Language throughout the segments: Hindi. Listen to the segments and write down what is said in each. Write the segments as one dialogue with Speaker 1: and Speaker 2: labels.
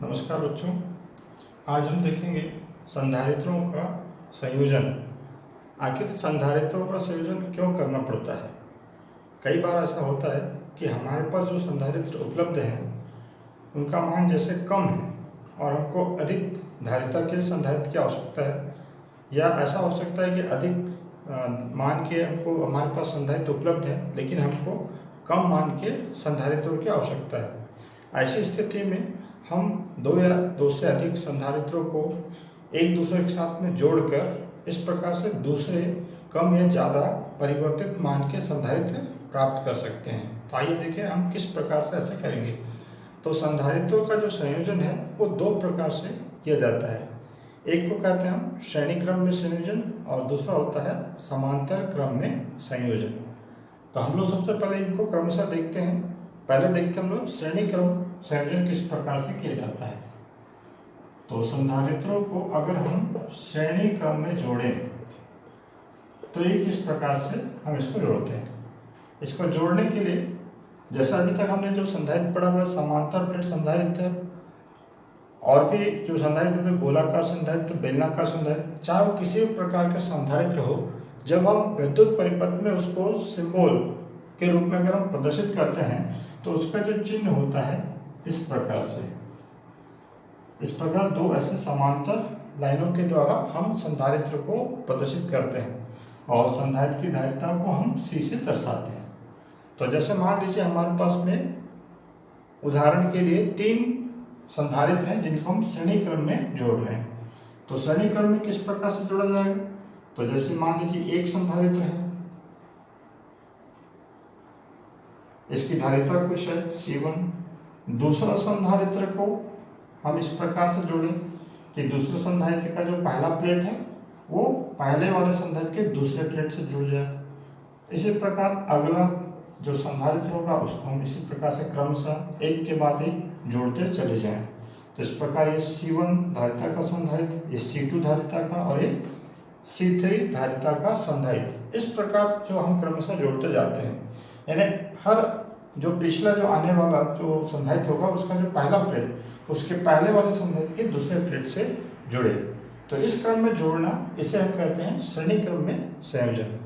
Speaker 1: नमस्कार बच्चों। आज हम देखेंगे संधारित्रों का संयोजन। आखिर संधारित्रों का संयोजन क्यों करना पड़ता है। कई बार ऐसा होता है कि हमारे पास जो संधारित्र उपलब्ध हैं उनका मान जैसे कम है और हमको अधिक धारिता के संधारित्र की आवश्यकता है, या ऐसा हो सकता है कि अधिक मान के हमको हमारे पास संधारित्र उपलब्ध है लेकिन हमको कम मान के संधारित्रों की आवश्यकता है। ऐसी स्थिति में हम दो या दो से अधिक संधारित्रों को एक दूसरे के साथ में जोड़कर इस प्रकार से दूसरे कम या ज़्यादा परिवर्तित मान के संधारित्र प्राप्त कर सकते हैं। तो आइए देखें हम किस प्रकार से ऐसे करेंगे। तो संधारित्रों का जो संयोजन है वो दो प्रकार से किया जाता है। एक को कहते हैं हम श्रेणी क्रम में संयोजन और दूसरा होता है समांतर क्रम में संयोजन। तो हम लोग सबसे पहले इनको क्रमशः देखते हैं। पहले देखते हैं हम लोग श्रेणी क्रम संयोजन किस प्रकार से किया जाता है। तो संधारित्रों को अगर हम श्रेणी क्रम में जोड़ें तो ये किस प्रकार से हम इसको जोड़ते हैं। इसको जोड़ने के लिए जैसा अभी तक हमने जो संधारित्र पढ़ा हुआ समांतर प्लेट संधारित्र और भी जो संधारित्र थे गोलाकार संधारित्र, बेलनाकार संधारित्र, चाहे वो किसी भी प्रकार का संधारित्र हो, जब हम विद्युत परिपथ में उसको सिंबल के रूप में अगर हम प्रदर्शित करते हैं तो उसका जो चिन्ह होता है इस प्रकार से, इस प्रकार दो ऐसे समांतर लाइनों के द्वारा हम संधारित्र को प्रदर्शित करते हैं और संधारित्र की धारिता को हम C से दर्शाते हैं। तो जैसे मान लीजिए हमारे पास में उदाहरण के लिए 3 संधारित्र हैं जिनको हम श्रेणी क्रम में जोड़ रहे हैं। तो श्रेणी क्रम में किस प्रकार से जोड़ा जाएगा। तो जैसे मान लीजिए एक संधारित्र है, इसकी धारिता कुछ है C1। दूसरा संधारित्र को हम इस प्रकार से जोड़ें कि दूसरे संधारित्र का जो पहला प्लेट है वो पहले वाले संधारित्र के दूसरे प्लेट से जुड़ जाए। इसी प्रकार अगला जो संधारित्र होगा उसको हम इसी प्रकार से क्रमशः एक के बाद एक जोड़ते चले जाएं। तो इस प्रकार ये C1 धारिता का संधारित्र, ये C2 धारिता का और ये C3 धारिता का संधारित्र, इस प्रकार जो हम क्रमशः जोड़ते जाते हैं। यानी हर जो पिछला जो आने वाला जो संधारित्र होगा उसका जो पहला प्लेट उसके पहले वाले संधारित्र के दूसरे प्लेट से जुड़े। तो इस क्रम में जोड़ना इसे हम कहते हैं श्रेणी क्रम में संयोजन।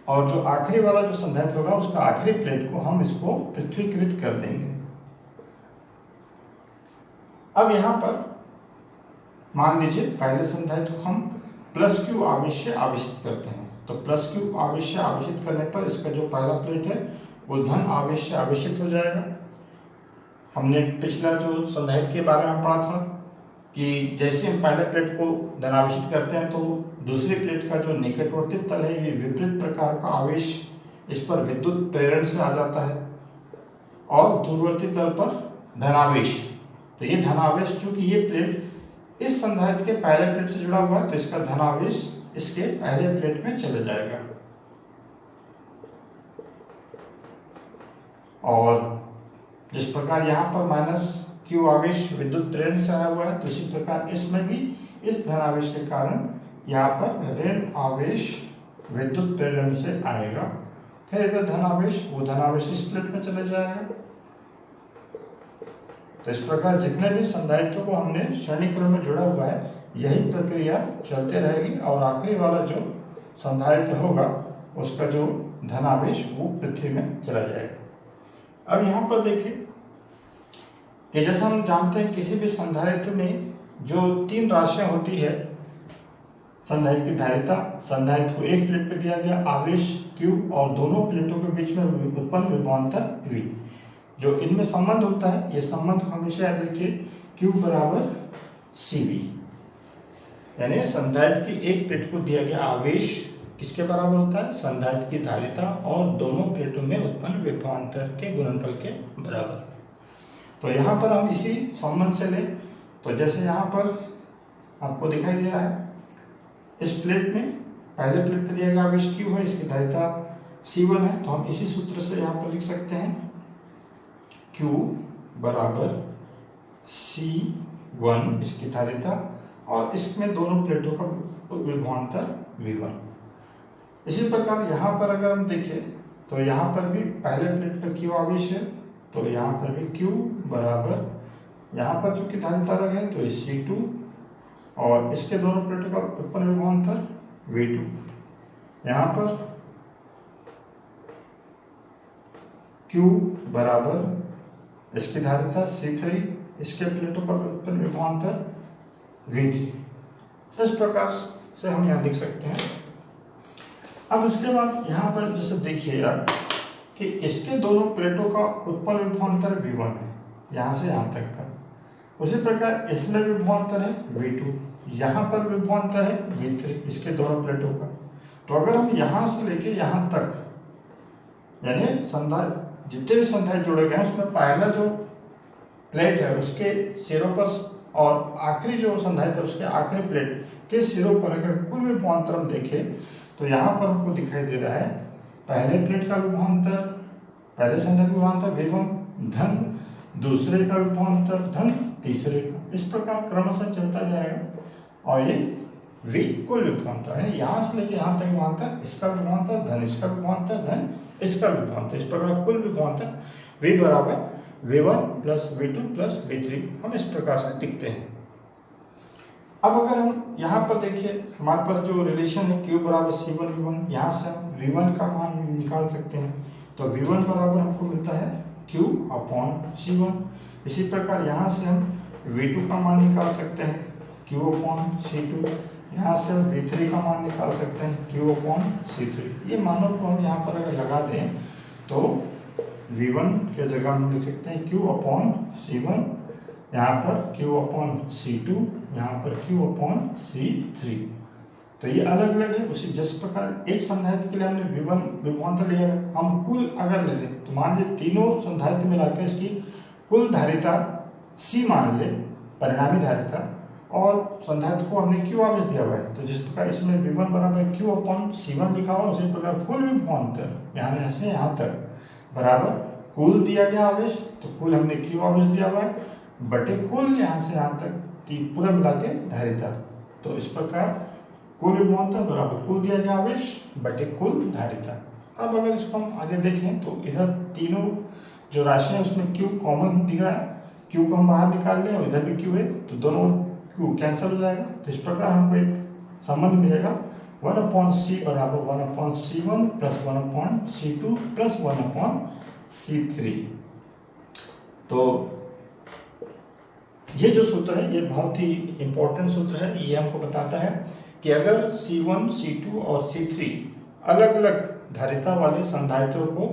Speaker 1: और जो आखिरी वाला जो संधारित्र होगा उसका आखिरी प्लेट को हम इसको पृथ्वीकृत कर देंगे। अब यहाँ पर मान लीजिए पहले संधारित्र को हम +Q आवेश से आवेशित करते हैं। तो +Q आवेश से आवेशित करने पर इसका जो पहला प्लेट है वो धन आवेश से आवेशित हो जाएगा। हमने पिछला जो संधारित्र के बारे में पढ़ा था कि जैसे हम पहले प्लेट को धनावेशित करते हैं तो दूसरी प्लेट का जो निकटवर्ती तल है ये विपरीत प्रकार का आवेश इस पर विद्युत प्रेरण से आ जाता है और दूरवर्ती तल पर धनावेश। तो ये धनावेश चूंकि ये प्लेट इस संधारित्र के पहले प्लेट से जुड़ा हुआ है तो इसका धनावेश इसके पहले प्लेट में चले जाएगा। और जिस प्रकार यहाँ पर -Q आवेश विद्युत प्रेरण से आया हुआ है तो इसी प्रकार इसमें भी इस धनावेश के कारण यहाँ पर ऋण आवेश विद्युत प्रेरण से आएगा। फिर इधर धनावेश, वो धनावेश इस प्लेट में चले जाएगा। तो इस प्रकार जितने भी संधारित्रों को हमने श्रेणी क्रम में जोड़ा हुआ है यही प्रक्रिया चलते रहेगी और आखिरी वाला जो संधारित्र होगा उसका जो धनावेश वो पृथ्वी में चला जाएगा। अब यहाँ पर देखिए कि जैसा हम जानते हैं किसी भी संधारित्र में जो 3 राशियां होती है, संधारित्र की धारिता, संधारित्र को एक प्लेट पे दिया गया आवेश Q और दोनों प्लेटों के बीच में उत्पन्न विभवांतर V, जो इनमें संबंध होता है ये संबंध हमेशा याद रखिए Q बराबर CV। यानी संधारित्र की एक प्लेट को दिया गया आवेश किसके बराबर होता है, संधारित्र की धारिता और दोनों प्लेटों में उत्पन्न विभवांतर के गुणनफल के बराबर। तो यहाँ पर हम इसी संबंध से लें तो जैसे यहाँ पर आपको दिखाई दे रहा है इस प्लेट में पहले प्लेट पर दिया गया आवेश Q है, इसकी धारिता C1 है। तो हम इसी सूत्र से यहाँ पर लिख सकते हैं Q बराबर C1 इसकी धारिता और इसमें दोनों प्लेटों का विभवांतर V1। इसी प्रकार यहाँ पर अगर हम देखें तो यहाँ पर भी पहले प्लेट पर Q आवेश है तो यहाँ पर भी Q बराबर यहाँ पर चूंकि धारिता अलग है तो ये C2 और इसके दोनों प्लेटों का उत्पन्न विभवांतर V2। यहाँ पर Q बराबर इसकी धारिता C3, इसके प्लेटों का उत्पन्न विभवांतर V3। इस प्रकार से हम यहाँ लिख सकते हैं। अब उसके बाद यहाँ पर जैसे देखिएगा कि इसके दोनों प्लेटों का उत्पन्न विभवांतर V1 है, यहाँ से यहाँ तक का। उसी प्रकार इसमें विभवांतर है V2, यहाँ पर विभवांतर है V3, इसके दोनों प्लेटों का। तो अगर हम यहाँ से लेके यहाँ तक यानी संधाय जितने भी संधाय जोड़े गए हैं उसमें पहला जो प्लेट है उसके सिरों पर और आखिरी जो संधाय है उसके आखिरी प्लेट के सिरों पर अगर कुल विभवांतर हम देखें तो यहाँ पर हमको दिखाई दे रहा है पहले प्लेट का विभवांतर, पहले संधाय का विभवांतर V1 धन दूसरे का विभवांतर धन तीसरे का। इस प्रकार क्रमशः चलता जाएगा और ये V कुल विभवांतर है, यहाँ से लेके यहाँ तक विभवांतर, इसका विभवांतर धन इसका विभवांतर धन इसका विभवांतर। इस प्रकार कुल विभवांतर V बराबर V1 plus V2 plus V3 हम इस प्रकार से लिखते हैं। अब अगर हम यहाँ पर देखिए हमारे पास जो रिलेशन है Q बराबर C1 V1, यहाँ से हम V1 का मान निकाल सकते हैं। तो V1 बराबर हमको मिलता है Q अपॉन C1। इसी प्रकार यहाँ से हम V2 का मान निकाल सकते हैं Q अपॉन C2। यहाँ से हम V3 का मान निकाल सकते हैं Q अपॉन C3। ये मानों को हम यहाँ पर अगर लगा दें तो V1 के जगह हम लिख सकते हैं Q अपॉन C1, यहाँ पर Q अपॉन C2, यहाँ पर Q अपॉन C3। तो ये अलग अलग है। उसी जिस प्रकार एक संधारित्र के लिए हमने V1 विभवांतर लिया है, हम कुल अगर ले लें तो मान लीजिए तीनों संधारित्र मिलाकर इसकी कुल धारिता C मान ले, परिणामी धारिता, और संधारित्र को हमने Q आवेश दिया हुआ है। तो जिस प्रकार इसमें V1 बराबर Q अपॉन C1 लिखा हुआ उसी प्रकार कुल विभवांतर यहाँ से यहाँ तक बराबर कुल दिया गया आवेश, तो कुल हमने Q आवेश दिया हुआ है बटे कुल यहाँ से यहाँ तक पूरा मिला के धारिता। तो इस प्रकार कुल विभवांतर बराबर कुल दिया गया आवेश बटे कुल धारिता। अब अगर इसको हम आगे देखें तो इधर तीनों जो राशि है उसमें Q कॉमन दिख रहा है, Q को हम बाहर निकाल लें और इधर भी Q है तो दोनों Q कैंसिल हो जाएगा। तो इस प्रकार हमको एक संबंध मिलेगा 1 अपॉन C बराबर 1 upon C1 plus 1 upon C2 plus 1 upon C3। तो ये जो सूत्र है ये बहुत ही इंपॉर्टेंट सूत्र है। ये हमको बताता है कि अगर C1, C2 और C3 अलग अलग धारिता वाले संधारित्रों को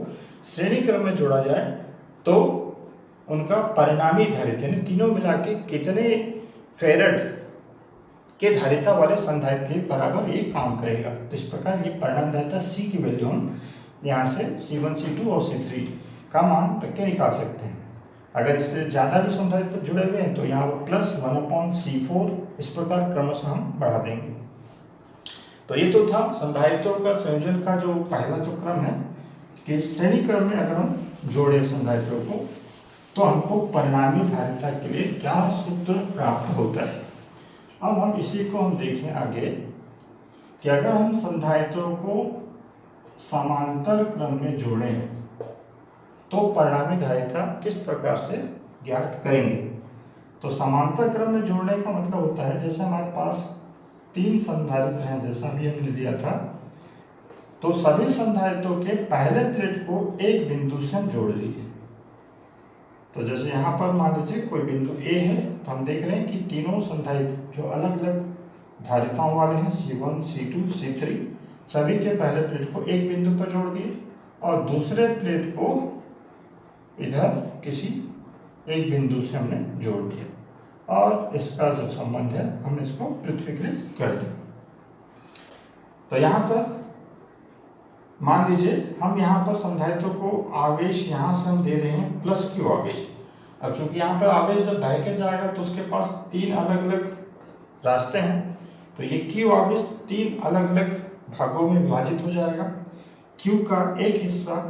Speaker 1: श्रेणी क्रम में जोड़ा जाए तो उनका परिणामी धारिता यानी तीनों मिला के कितने फेरेड के धारिता वाले संधारित्र के बराबर ये काम करेगा। तो इस प्रकार ये परिणाम धारिता C की वैल्यू हम यहाँ से C1, C2 और C3 का मान रख के निकाल सकते हैं। अगर इससे ज़्यादा भी संधारित्र जुड़े हुए हैं तो यहाँ पर प्लस 1 अपॉन C4 इस प्रकार क्रमशः हम बढ़ा देंगे। तो ये तो था संधारित्रों का संयोजन का जो पहला जो क्रम है कि श्रेणी क्रम में अगर हम जोड़े संधारित्रों को तो हमको परिणामी धारिता के लिए क्या सूत्र प्राप्त होता है। अब हम इसी को हम देखें आगे कि अगर हम संधारित्रों को समांतर क्रम में जोड़ें तो परिणामी धारिता किस प्रकार से ज्ञात करेंगे। तो समांतर क्रम में जोड़ने का मतलब होता है जैसे हमारे पास 3 संधारित्र हैं जैसा अभी हमने लिया था, तो सभी संधारित्रों के पहले प्लेट को एक बिंदु से हम जोड़ लिए। तो जैसे यहाँ पर मान लीजिए कोई बिंदु A है तो हम देख रहे हैं कि तीनों संधारित्र जो अलग अलग धारिताओं वाले हैं C1, C2, C3 सभी के पहले प्लेट को एक बिंदु पर जोड़ दिए और दूसरे प्लेट को इधर किसी एक बिंदु से हमने जोड़ दिया और इसका जो संबंध है हमने इसको पृथ्वीकृत कर दिया। तो यहाँ पर मान लीजिए हम यहाँ पर संधारित्रों को आवेश यहाँ से हम दे रहे हैं प्लस Q आवेश। अब चूंकि यहाँ पर आवेश जब बह जाएगा तो उसके पास 3 अलग अलग रास्ते हैं, तो ये Q आवेश 3 अलग अलग भागों में विभाजित हो जाएगा। Q का एक हिस्सा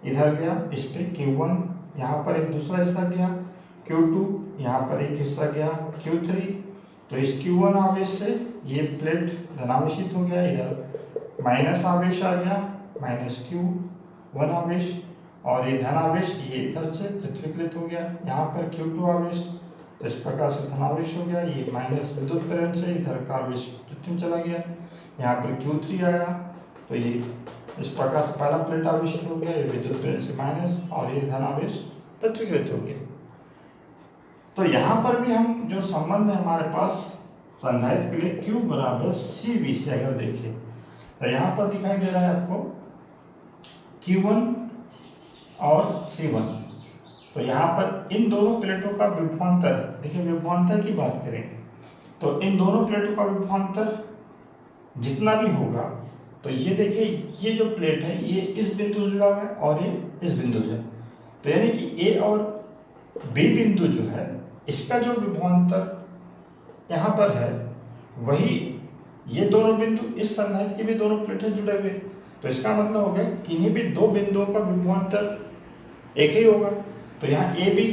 Speaker 1: इधर गया, इस पे Q1, यहाँ पर एक दूसरा हिस्सा गया Q2, यहाँ पर एक हिस्सा गया Q3। तो इस Q1 आवेश से ये प्लेट धनावेशित हो गया, इधर माइनस आवेश आ गया माइनस Q1 आवेश, और ये धन आवेश ये इधर से पृथ्वीकृत हो गया यहाँ पर Q2 आवेश। तो तो इस प्रकार से धनावेश हो गया, ये माइनस विद्युत प्रेरण से इधर का आवेश पृथ्वी में चला गया, यहाँ पर Q3 आया, तो ये इस प्रकार से पहला प्लेट आवेशित हो गया, ये विद्युत प्रेरण से माइनस, और ये धनावेश पृथ्वीकृत हो गया। तो यहाँ पर भी हम जो संबंध है हमारे पास संधारित्र के लिए Q बराबर CV से अगर देखें तो यहाँ पर दिखाई दे रहा है आपको Q1 और C1। तो यहाँ पर इन दोनों प्लेटों का विभवांतर, देखिए विभवांतर की बात करें तो इन दोनों प्लेटों का विभवांतर जितना भी होगा, तो ये देखिए ये जो प्लेट है ये इस बिंदु से जुड़ा हुआ है और ये इस बिंदु से, तो यानी कि A और B बिंदु जो है इसका जो विभवांतर यहाँ पर है वही ये दोनों बिंदु इस संधारित्र के भी दोनों प्लेटें जुड़े हुए, तो इसका मतलब हो गया किन्हीं भी दो बिंदुओं का विभवांतर एक ही होगा। तो यहाँ ए बी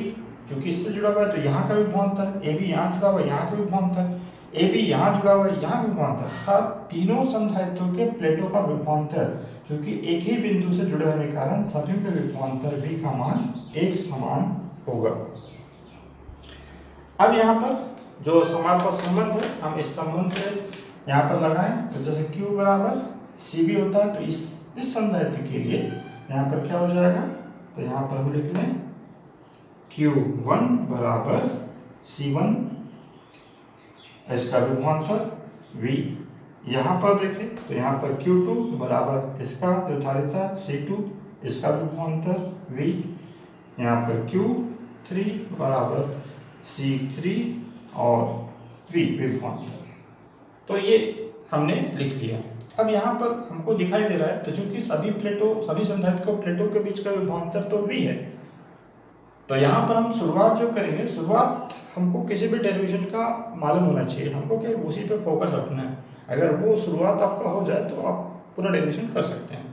Speaker 1: क्योंकि इससे जुड़ा हुआ है तो यहाँ का विभवांतर, ए बी यहाँ जुड़ा हुआ है यहाँ का विभवांतर, ए बी यहाँ जुड़ा हुआ है यहाँ विभवांतर, साथ तीनों संधारित्रों के प्लेटों का विभवांतर क्योंकि एक ही बिंदु से जुड़े होने के कारण सभी के विभवांतर V का मान एक समान होगा। अब यहाँ पर जो हमारे पास संबंध है हम इस संबंध से यहाँ पर लगाएं, तो जैसे Q बराबर CV होता है तो इस संधारित्र के लिए यहाँ पर क्या हो जाएगा, तो यहाँ पर हम लिख लें Q1 बराबर C1 इसका विभवांतर V। यहाँ पर देखें तो यहाँ पर Q2 बराबर इसका जो धारिता C2 इसका विभवांतर V। यहाँ पर Q3 बराबर C3 और V विभवांतर, तो ये हमने लिख दिया। अब यहाँ पर हमको दिखाई दे रहा है तो चूंकि सभी संधारित्र प्लेटों के बीच का विभवांतर तो V है, तो यहाँ पर हम शुरुआत जो करेंगे, शुरुआत हमको किसी भी डेरिवेशन का मालूम होना चाहिए, हमको क्या उसी पे फोकस रखना है। अगर वो शुरुआत आपका हो जाए तो आप पूरा डेरिवेशन कर सकते हैं।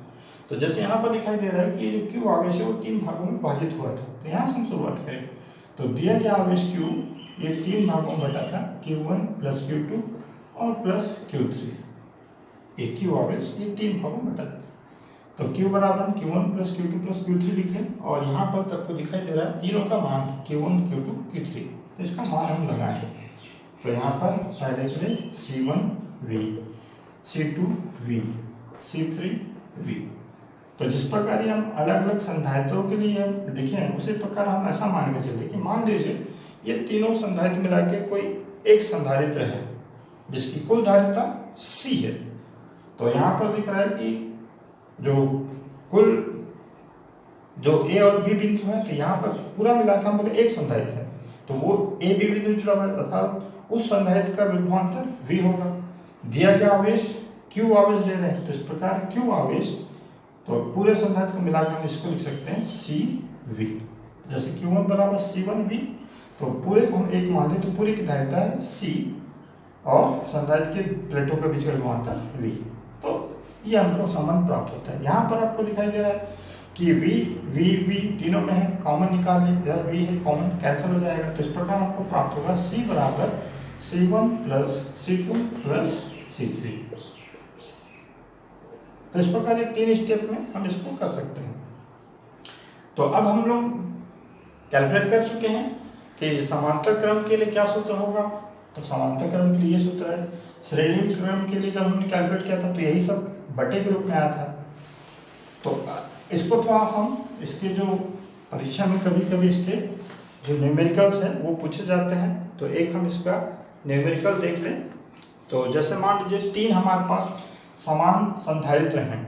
Speaker 1: तो जैसे यहाँ पर दिखाई दे रहा है कि ये जो Q आवेश है वो 3 भागों में विभाजित हुआ था, तो यहाँ से हम शुरुआत करें तो दिया गया आवेश Q ये 3 भागों में बटा था, Q1 प्लस Q2 और प्लस Q3। ये Q आवेश ये 3 भागों में बटा था, तो Q बराबर हम Q1 plus Q2 plus Q3 लिख लें, और यहाँ पर आपको दिखाई दे रहा है तीनों का मान Q1 Q2 Q3, तो इसका मान हम लगाएंगे। तो यहाँ पर पहले के लिए C1 V, C2 V, C3 V। तो जिस प्रकार ये हम अलग अलग संधारित्रों के लिए लिखे हैं उसी प्रकार हम ऐसा मान के चलते कि मान लीजिए ये तीनों संधारित्र मिला के कोई एक संधारित्र है जिसकी कुल धारिता C है। तो यहाँ पर दिख रहा है कि जो कुल जो A और B बिंदु है, तो यहाँ पर पूरा मिलाकर हम बोले एक संधारित्र है, तो वो A B बिंदु जुड़ा हुआ है अर्थात उस संधारित्र का विभवांतर V होगा। दिया गया आवेश Q आवेश दे रहे हैं, तो इस प्रकार Q आवेश तो पूरे संधारित्र को मिलाकर हम इसको लिख सकते हैं CV। जैसे Q1 बराबर C1V, तो पूरे को हम एक मान लें तो पूरी की धारिता है C और संधारित्र के प्लेटों के बीच का विभवांतर V। तो ये हमको संबंध प्राप्त होता है। यहाँ पर आपको दिखाई दे रहा है कि V तीनों में है, कॉमन निकाल लें, इधर V है कॉमन कैंसिल हो जाएगा, तो इस प्रकार आपको प्राप्त होगा C बराबर C1 plus C2 plus C3। तो इस प्रकार ये 3 स्टेप में हम इसको कर सकते हैं। तो अब हम लोग कैलकुलेट कर चुके हैं कि समांतर क्रम के लिए क्या सूत्र होगा। तो समांतर क्रम के लिए ये सूत्र है, श्रेणी क्रम के लिए जब हमने कैलकुलेट किया था तो यही सब बटे के रूप में आया था। तो इसको थोड़ा हम इसके जो परीक्षा में कभी कभी इसके जो न्यूमेरिकल्स हैं वो पूछे जाते हैं, तो एक हम इसका न्यूमेरिकल देख लें। तो जैसे मान लीजिए 3 हमारे पास समान संधारित्र हैं,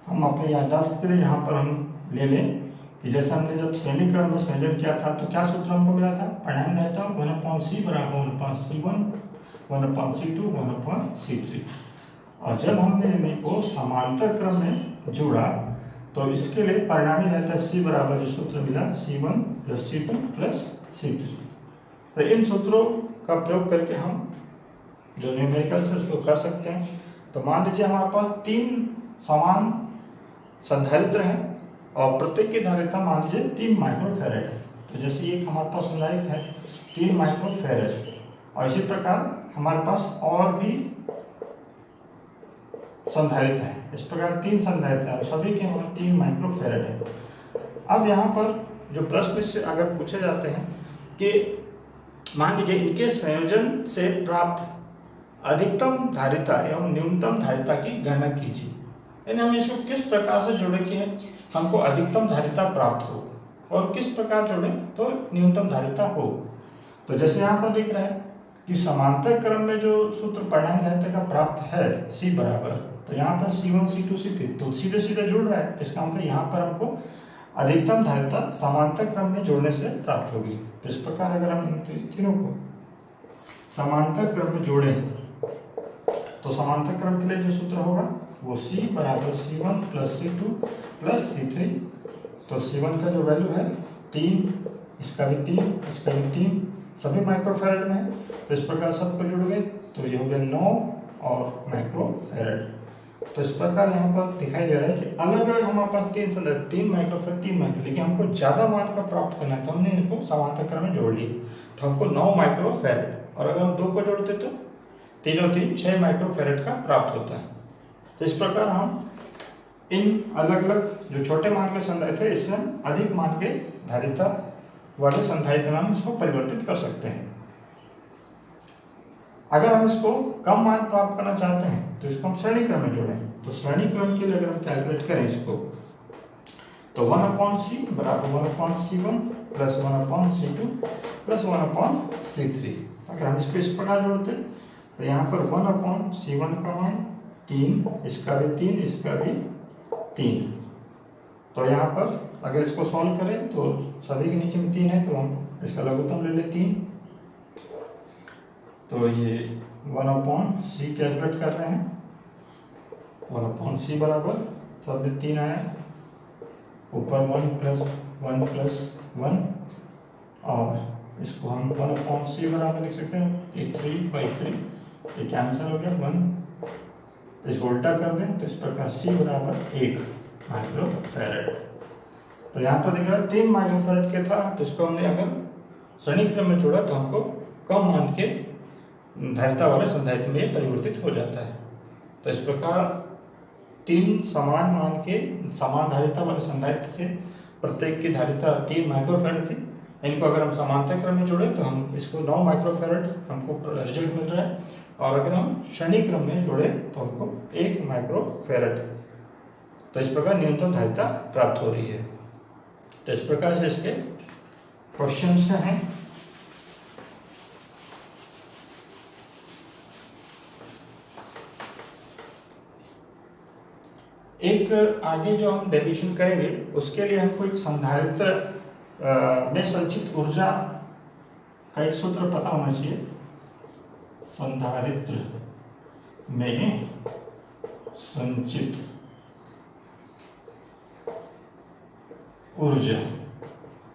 Speaker 1: हम अपने याददाश्त के लिए यहाँ पर हम ले लें कि जैसे हमने जब श्रेणी क्रम में संयोजन किया था तो क्या सूत्र हमको मिला था, परिणाम रहता 1/C बराबर 1/C1 1/C2 1/C3। और जब हमने इन्हें को समांतर क्रम में जोड़ा तो इसके लिए परिणामी रहता है C बराबर जो सूत्र मिला C1 plus C2 plus C3। तो इन सूत्रों का प्रयोग करके हम जो न्यूमेरिकल है उसको कर सकते हैं। तो मान लीजिए हमारे पास 3 समान संधारित्र हैं और प्रत्येक की धारिता मान लीजिए 3 माइक्रोफैरड है। तो जैसे एक हमारे पास संधारित्र है 3 माइक्रोफैरड, और इसी प्रकार हमारे पास और भी संधारित्र है, इस प्रकार 3 संधारित्र है, सभी के 3 माइक्रोफैरड है। अब यहाँ पर जो प्रश्न से अगर पूछे जाते हैं कि मान लीजिए इनके संयोजन से प्राप्त अधिकतम धारिता एवं न्यूनतम धारिता की गणना कीजिए, यानी हम इसको किस प्रकार से जोड़े कि हमको अधिकतम धारिता प्राप्त हो और किस प्रकार जोड़े तो न्यूनतम धारिता हो। तो जैसे यहाँ पर दिख रहा है कि समांतर क्रम में जो सूत्र परिणामी धारिता का प्राप्त है C बराबर, तो यहाँ पर C1 C2 C3 तो सीधे सीधे जुड़ रहा है, इसका मतलब यहाँ पर हमको अधिकतम धारिता समांतर क्रम में जोड़ने से प्राप्त होगी। तो इस प्रकार अगर हम इन तीनों को समांतर क्रम में जोड़े तो समांतर क्रम के लिए जो सूत्र होगा वो C बराबर C1 plus C2 plus C3। तो C1 का जो वैल्यू है 3, इसका भी 3, इसका भी 3, सभी माइक्रोफैरड में है। तो इस प्रकार सबको जुड़ गए तो ये हो गया 9 और माइक्रोफैरड। तो इस प्रकार यहाँ पर दिखाई दे रहा है कि अलग अलग हमारे पास 3 माइक्रोफैरड 3 माइक्रो, लेकिन हमको ज़्यादा मान का प्राप्त करना है तो हमने इनको समांतर क्रम में जोड़ लिए, तो हमको 9 माइक्रोफैरड, और अगर हम 2 को जोड़ते तो 3 6 माइक्रोफैरड का प्राप्त होता है। तो इस प्रकार हम इन अलग अलग जो छोटे मान के संधारित्र है इसमें अधिक मान के धारिता वाले संधारित्र में हम इसको परिवर्तित कर सकते हैं। अगर हम इसको कम मान प्राप्त करना चाहते हैं तो इसको हम श्रेणी क्रम में जोड़ें। तो श्रेणी क्रम के लिए अगर हम कैलकुलेट करें इसको तो 1/C बराबर 1/C1 plus 1/C2 plus 1/C3। अगर हम इसको इस प्रकार जोड़ते तो यहाँ पर 1/C1 का मान 3, इसका भी 3, इसका भी 3। तो यहाँ पर अगर इसको सॉल्व करें तो सभी के नीचे में 3 है तो हम इसका लघुत्तम ले लें 3। तो ये 1/C कैलकुलेट कर रहे हैं, 1/C बराबर सब में 3 आया, ऊपर 1 प्लस 1 और इसको हम 1/C बराबर लिख सकते हैं कि 3/3, ये कैंसिल हो गया 1। इसको उल्टा कर दें तो इस प्रकार C बराबर 1 माइक्रोफैरड। तो यहाँ पर दिख रहा है 3 माइक्रोफैरड के था, तो इसको हमने अगर श्रेणी क्रम में जोड़ा तो हमको कम मान के धारिता वाले संधारित्र में परिवर्तित हो जाता है। तो इस प्रकार 3 समान मान के समान धारिता वाले संधारित्र थे, प्रत्येक की धारिता 3 माइक्रोफैरड थी। इनको अगर हम समांतर क्रम में जोड़े तो हम इसको 9 माइक्रोफैरड हमको रिजल्ट मिल रहा है, और अगर हम श्रेणी क्रम में जोड़े तो हमको 1 माइक्रोफैरड। तो इस प्रकार न्यूनतम धारिता प्राप्त हो रही है। तो इस प्रकार से इसके क्वेश्चंस हैं। एक आगे जो हम डेरिवेशन करेंगे उसके लिए हमको एक संधारित्र में संचित ऊर्जा का एक सूत्र पता होना चाहिए। संधारित्र में संचित ऊर्जा,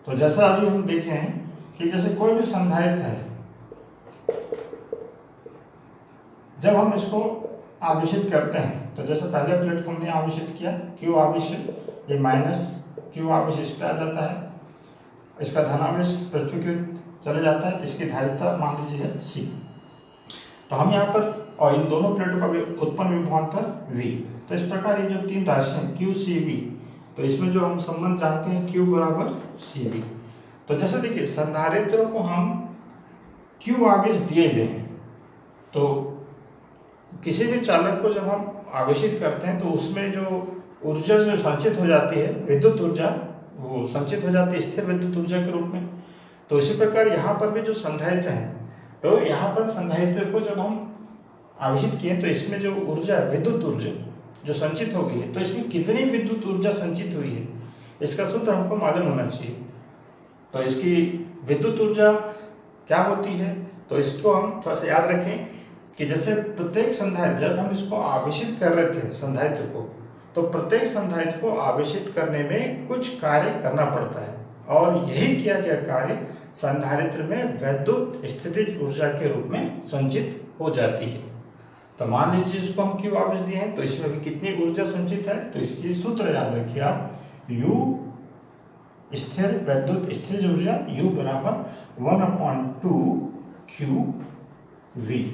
Speaker 1: तो जैसा अभी हम देखे हैं कि जैसे कोई भी संधारित्र है, जब हम इसको आवेशित करते हैं तो जैसे पहले प्लेट को हमने आवेशित किया Q आवेश, ये माइनस Q आवेश इस पर आ जाता है, इसका धनावेश पृथ्वी के चले जाता है, इसकी धारिता मान लीजिए है C। तो हम यहाँ पर और इन दोनों प्लेटों का उत्पन्न विभवांतर V। तो इस प्रकार ये जो 3 राशि हैं Q C V, तो इसमें जो हम संबंध जानते हैं Q बराबर CV। तो जैसे देखिए संधारित्रों को हम Q आवेश दिए हुए हैं, तो किसी भी चालक को जब हम आवेशित करते हैं तो उसमें जो ऊर्जा जो संचित हो जाती है, विद्युत ऊर्जा, वो संचित हो जाती है स्थिर विद्युत ऊर्जा के रूप में। तो इसी प्रकार यहाँ पर भी जो संधारित्र हैं, तो यहाँ पर संधारित्र को जब हम आवेशित किए तो इसमें जो ऊर्जा विद्युत ऊर्जा जो संचित हो गई है, तो इसमें कितनी विद्युत ऊर्जा संचित हुई है इसका सूत्र हमको मालूम होना चाहिए। तो इसकी विद्युत ऊर्जा क्या होती है, तो इसको हम थोड़ा सा याद रखें कि जैसे प्रत्येक संधारित्र, जब हम इसको आवेशित कर रहे थे संधारित्र को, तो प्रत्येक संधारित्र को आवेशित करने में कुछ कार्य करना पड़ता है, और यही किया गया कार्य संधारित्र में विद्युत स्थितिज ऊर्जा के रूप में संचित हो जाती है। तो मान लीजिए इसको हम Q आवेश दिए हैं, तो इसमें भी कितनी ऊर्जा संचित है, तो इसकी सूत्र याद रखिए आप, U स्थिर विद्युत स्थितिज ऊर्जा U बराबर 1/2 QV।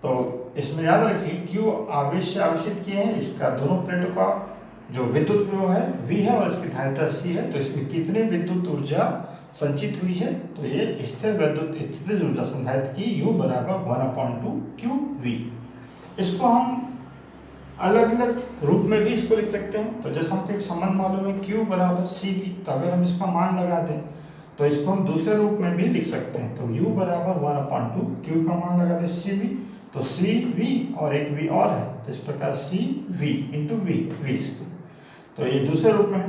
Speaker 1: तो इसमें याद रखिए Q आवेश से आवेशित किए हैं, इसका दोनों प्लेटों का जो विद्युत विभव है V है और इसकी धारिता C है, तो इसमें कितनी विद्युत ऊर्जा संचित हुई है, तो ये स्थिर विद्युत स्थितिज ऊर्जा संधारित्र की U बराबर 1/2 QV। इसको हम अलग अलग रूप में भी इसको लिख सकते हैं। तो जैसे हमको एक संबंध मालूम है Q बराबर CV, तो अगर हम इसका मान लगा दें तो इसको हम दूसरे रूप में भी लिख सकते हैं। तो U बराबर 1/2 Q का मान लगा दें CV, तो CV और एक V और है, तो इस प्रकार CV इंटू V स्क्वायर, तो ये दूसरे रूप में है।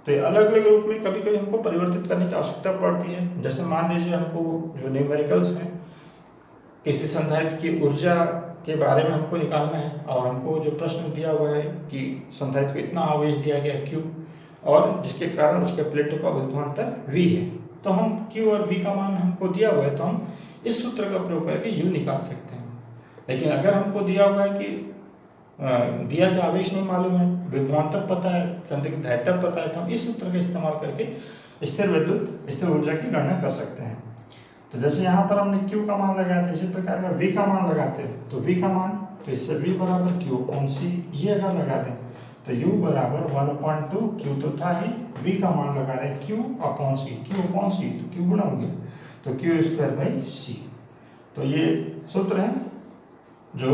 Speaker 1: तो ये अलग अलग रूप में कभी कभी हमको परिवर्तित करने की आवश्यकता पड़ती है। जैसे मान लीजिए हमको जो न्यूमेरिकल्स हैं, किसी संधारित्र की ऊर्जा के बारे में हमको निकालना है और हमको जो प्रश्न दिया हुआ है कि संधारित्र को इतना आवेश दिया गया Q और जिसके कारण उसके प्लेटों का विभवांतर V है, तो हम Q और V का मान हमको दिया हुआ है, तो हम इस सूत्र का प्रयोग करके U निकाल सकते हैं। लेकिन अगर हमको दिया हुआ है कि दिया गया आवेश नहीं मालूम है, विभवांतर पता है, संधारित्र की धारिता पता है, तो हम इस सूत्र का इस्तेमाल करके स्थिर ऊर्जा की गणना कर सकते हैं। तो जैसे यहाँ पर हमने Q का मान लगाया था, इसी प्रकार का V का मान लगाते हैं, तो V का मान, तो इससे V बराबर Q/C ये अगर लगा दें तो U बराबर 1/2 Q तो था ही, V का मान लगा रहे Q/C, तो Q गुणा हो गया, तो Q²/C। तो ये सूत्र है जो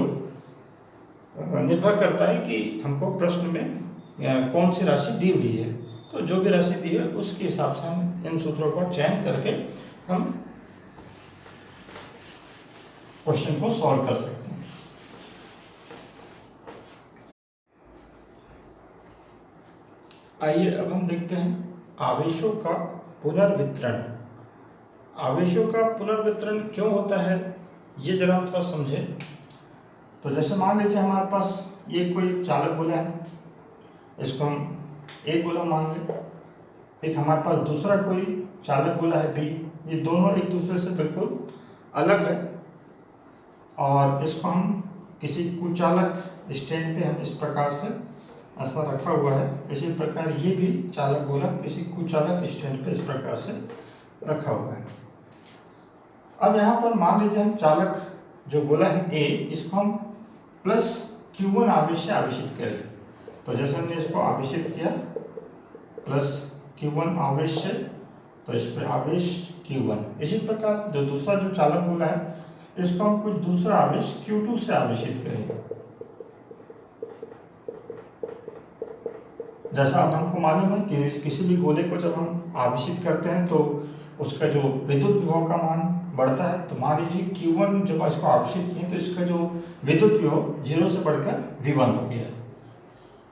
Speaker 1: निर्भर करता है कि हमको प्रश्न में कौन सी राशि दी हुई है, तो जो भी राशि दी है उसके हिसाब से हम इन सूत्रों का चयन करके हम क्वेश्चन को सॉल्व कर सकते हैं। आइए अब हम देखते हैं आवेशों का पुनर्वितरण। आवेशों का पुनर्वितरण क्यों होता है ये जरा हम थोड़ा समझें। तो जैसे मान लीजिए हमारे पास ये कोई चालक गोला है, इसको हम एक गोला मान लें, एक हमारे पास दूसरा कोई चालक गोला है B, ये दोनों एक दूसरे से बिल्कुल अलग है और इसको हम किसी कुचालक स्टैंड पे हम इस प्रकार से ऐसा रखा हुआ है। इसी प्रकार ये भी चालक गोला किसी कुचालक स्टैंड पे इस प्रकार से रखा हुआ है। अब यहाँ पर मान लीजिए हम चालक जो गोला है A, इसको हम प्लस Q1 आवेश से आवेशित करें। तो जैसे हमने इसको आवेशित किया प्लस Q1 आवेश से, तो इस पर आवेश Q1। इसी प्रकार जो दूसरा जो चालक गोला है इसको हम कुछ दूसरा आवेश Q2 से आवेशित करेंगे। जैसा अब हमको मालूम है कि किसी भी गोले को जब हम आवेशित करते हैं तो उसका जो विद्युत विभव का मान बढ़ता है। तो मान लीजिए Q1 जब इसको आवेशित किए तो इसका जो विद्युत विभव 0 से बढ़कर V1 हो गया है।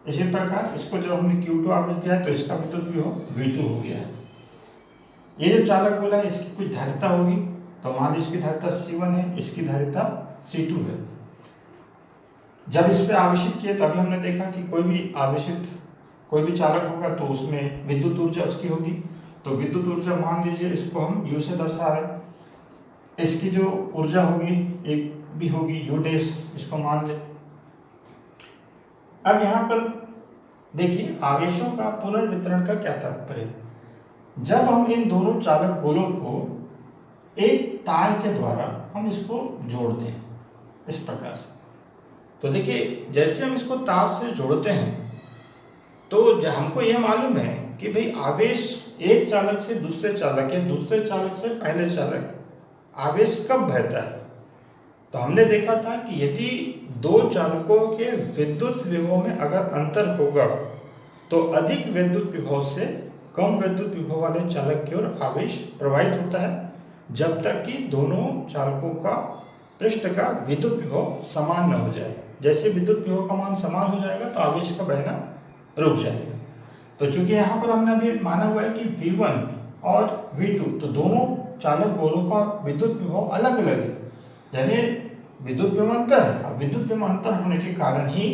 Speaker 1: इसी प्रकार इसको जब हमने Q2 आवेश दिया है तो इसका विद्युत विभव V2 हो गया है। ये जो चालक गोला है इसकी कुछ धारिता होगी, तो मान लीजिए इसकी धारिता C1 है, इसकी धारिता C2 है। जब इस पे आवेशित किए तभी हमने देखा कि कोई भी चालक होगा तो उसमें विद्युत ऊर्जा उसकी होगी। तो विद्युत ऊर्जा मान लीजिए इसको हम U से दर्शा रहे, इसकी जो ऊर्जा होगी एक भी होगी U डैश, इसको मान ले। अब यहाँ पर देखिए आवेशों का पुनर्वितरण का क्या तात्पर्य है। जब हम इन दोनों चालक गोलों को एक तार के द्वारा हम इसको जोड़ दें इस प्रकार से, तो देखिए जैसे हम इसको तार से जोड़ते हैं तो हमको यह मालूम है कि भाई आवेश एक चालक से दूसरे चालक या दूसरे चालक से पहले चालक आवेश कब बहता है। तो हमने देखा था कि यदि दो चालकों के विद्युत विभव में अगर अंतर होगा तो अधिक विद्युत विभव से कम विद्युत विभव वाले चालक की ओर आवेश प्रवाहित होता है, जब तक कि दोनों चालकों का पृष्ठ का विद्युत विभव समान न हो जाए। जैसे विद्युत विभव का मान समान हो जाएगा तो आवेश का बहना रुक जाएगा। तो चूंकि यहाँ पर हमने अभी माना हुआ है कि V1 और V2 तो दोनों चालक गोलों का विद्युत विभव अलग अलग है, यानी विद्युत विभव अंतर है। अब विद्युत विभव अंतर होने के कारण ही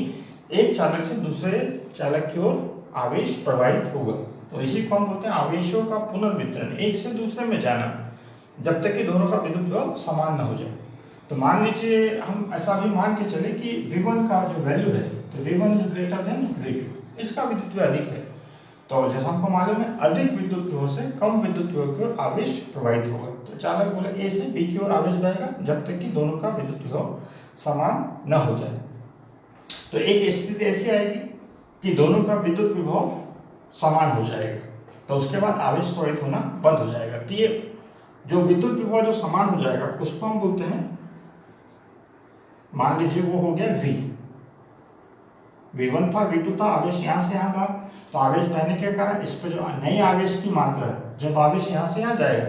Speaker 1: एक चालक से दूसरे चालक की ओर आवेश प्रवाहित होगा। तो इसी को हम बोलते हैं आवेशों का पुनर्वितरण, एक से दूसरे में जाना जब तक कि दोनों का विद्युत विभव समान न हो जाए। तो मान लीजिए हम ऐसा भी मान के चले कि V1 का जो वैल्यू है तो V1 is greater than V2, इसका विद्युत विभव अधिक है। तो जैसा हमको मालूम है अधिक विद्युत विभव से कम विद्युत विभव की ओर आवेश प्रवाहित होगा। तो चालक गोला A से B की ओर आवेश बहेगा जब तक कि दोनों का विद्युत विभव समान न हो जाए। तो एक स्थिति ऐसी आएगी कि दोनों का विद्युत विभव समान हो जाएगा, तो उसके बाद आवेश प्रवाहित होना बंद हो जाएगा। तो ये जो विद्युत विभव जो समान हो जाएगा उसको हम बोलते हैं, मान लीजिए वो हो गया V1 था, V2 था, आवेश यहाँ से यहाँ था, तो आवेश बहने के कारण इस पर जो नई आवेश की मात्रा है, जब आवेश यहाँ से यहाँ जाएगा